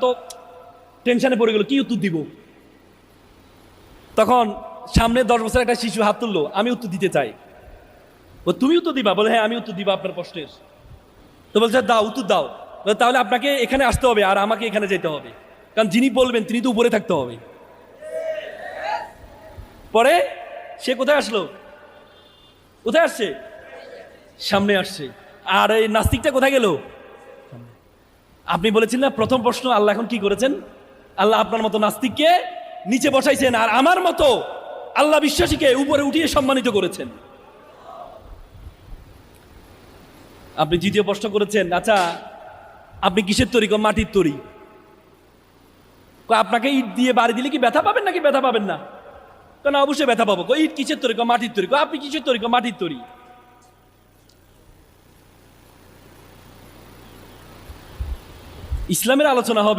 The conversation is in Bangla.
তো টেনশনে পড়ে গেল, কি উত্তর দিব। তখন সামনে 10 বছর একটা শিশু হাত তুললো, আমি উত্তর দিতে চাই। ও তুমি উত্তর দিবা? বলে হ্যাঁ আমি উত্তর দিব আপনার প্রশ্নের। তো বলছে দাও, উত্তর দাও। বলে, তাহলে আপনাকে এখানে আসতে হবে আর আমাকে এখানে যেতে হবে, কারণ যিনি বলবেন তিনি তো উপরে থাকতে হবে। পরে সে কোথায় আসলো? কোথায় আসছে? সামনে আসছে। আর এই নাস্তিকটা কোথায় গেল? আপনি বলেছিলেন না প্রথম প্রশ্ন, আল্লাহ এখন কি করেছেন? আল্লাহ আপনার মতো নাস্তিককে নিচে বসাইছেন আর আমার মতো আল্লাহ বিশ্বাসীকে উপরে উঠিয়ে সম্মানিত করেছেন। আপনি দ্বিতীয় প্রশ্ন করেছেন, আচ্ছা আপনি কিসের তৈরি? মাটির তৈরি। আপনাকে ইট দিয়ে বাড়ি দিলে কি ব্যথা পাবেন নাকি ব্যথা পাবেন না? না অবশ্যই ব্যথা পাবো। ইট কিসের তৈরি? মাটির তৈরি। আপনি কিসের তৈরি? মাটির তৈরি। ইসলামের আলোচনা হবে।